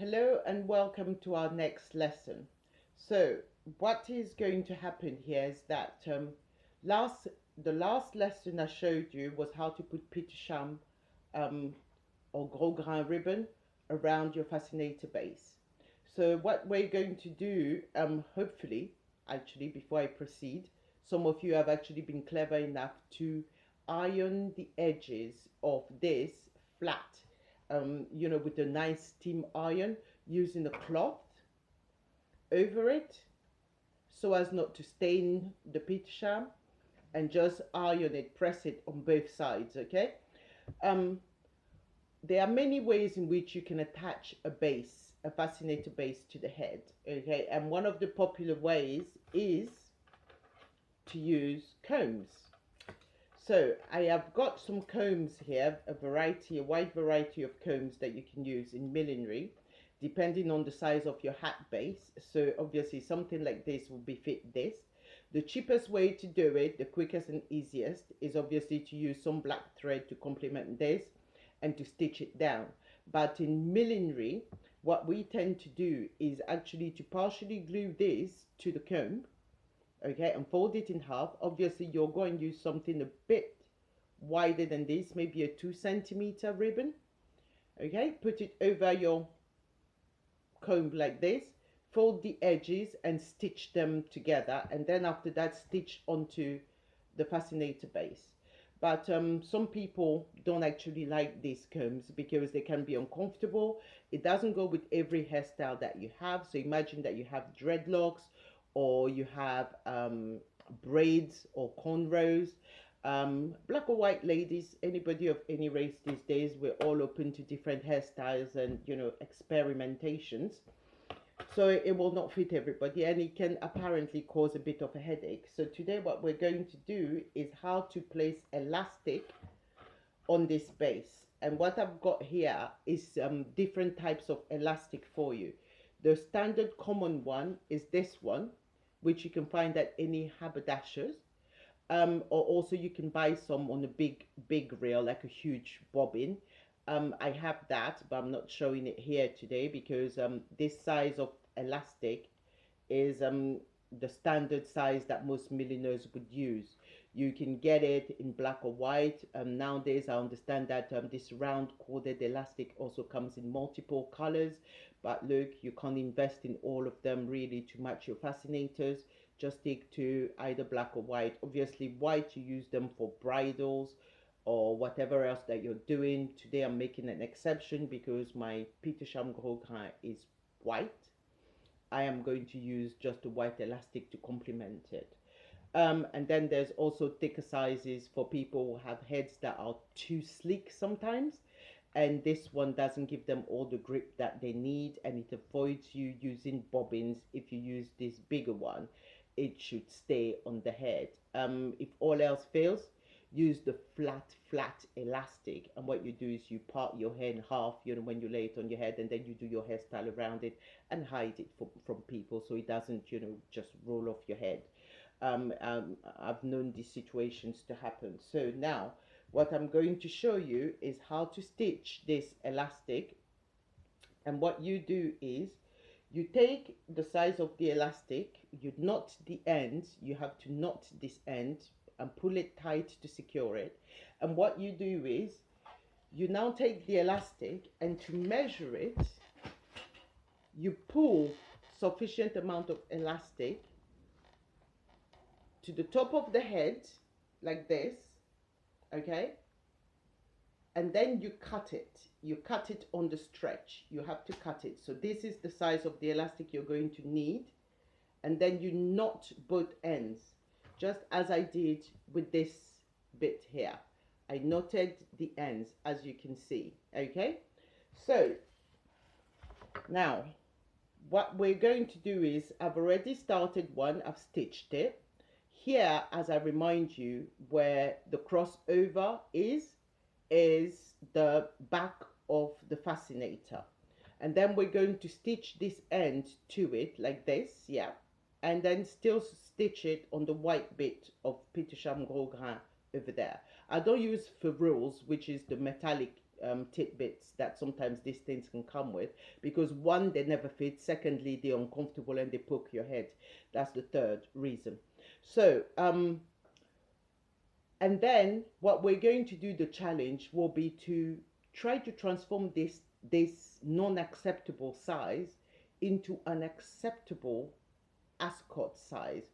Hello and welcome to our next lesson. So what is going to happen here is that last the last lesson I showed you was how to put Petersham um, or gros grain ribbon around your fascinator base. So what we're going to do, hopefully, actually before I proceed, some of you have actually been clever enough to iron the edges of this flat, with a nice steam iron using a cloth over it so as not to stain the Petersham, and just iron it, press it on both sides, okay? Um, there are many ways in which you can attach a fascinator base to the head, okay? And one of the popular ways is to use combs. So I have got some combs here, a wide variety of combs that you can use in millinery, depending on the size of your hat base. So obviously something like this will befit this. The cheapest way to do it, the quickest and easiest, is obviously to use some black thread to complement this and to stitch it down. But in millinery, what we tend to do is actually to partially glue this to the comb, okay, and fold it in half. Obviously you're going to use something a bit wider than this, maybe a 2 centimeter ribbon, okay. Put it over your comb like this, fold the edges and stitch them together, and then after that stitch onto the fascinator base. But some people don't actually like these combs because they can be uncomfortable. It doesn't go with every hairstyle that you have. So imagine that you have dreadlocks, or you have braids or cornrows. Black or white ladies, anybody of any race these days, we're all open to different hairstyles and experimentations. So it will not fit everybody, and it can apparently cause a bit of a headache. So today what we're going to do is how to place elastic on this base. And what I've got here is different types of elastic for you. The standard common one is this one, which you can find at any haberdashers. Or also you can buy some on a big reel, like a huge bobbin. I have that, but I'm not showing it here today because this size of elastic is the standard size that most milliners would use. You can get it in black or white. Nowadays I understand that this round corded elastic also comes in multiple colors, but look, you can't invest in all of them really to match your fascinators. Just stick to either black or white. Obviously white, you use them for bridals or whatever else that you're doing. Today I'm making an exception because my Petersham Gros Grain is white. I am going to use just a white elastic to complement it. And then there's also thicker sizes for people who have heads that are too sleek sometimes, and this one doesn't give them all the grip that they need, and it avoids you using bobbins. If you use this bigger one, it should stay on the head. If all else fails, use the flat elastic, and what you do is you part your hair in half, when you lay it on your head, and then you do your hairstyle around it and hide it from people so it doesn't just roll off your head. I've known these situations to happen. So now what I'm going to show you is how to stitch this elastic. And what you do is you take the size of the elastic, you knot the ends, you have to knot this end and pull it tight to secure it. And what you do is you now take the elastic, and to measure it, you pull sufficient amount of elastic to the top of the head like this, okay? And then you cut it. You cut it on the stretch. You have to cut it. So this is the size of the elastic you're going to need. And then you knot both ends, just as I did with this bit here. I knotted the ends, as you can see, okay? So now what we're going to do is, I've already started one, I've stitched it. Here, as I remind you, where the crossover is the back of the fascinator. And then we're going to stitch this end to it like this, yeah. And then still stitch it on the white bit of Petersham Gros Grain over there. I don't use ferrules, which is the metallic tidbits that sometimes these things can come with, because one, they never fit, secondly, they're uncomfortable and they poke your head. That's the third reason. So and then what we're going to do, the challenge will be to try to transform this non-acceptable size into an acceptable ascot size.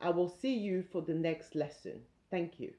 I will see you for the next lesson. Thank you.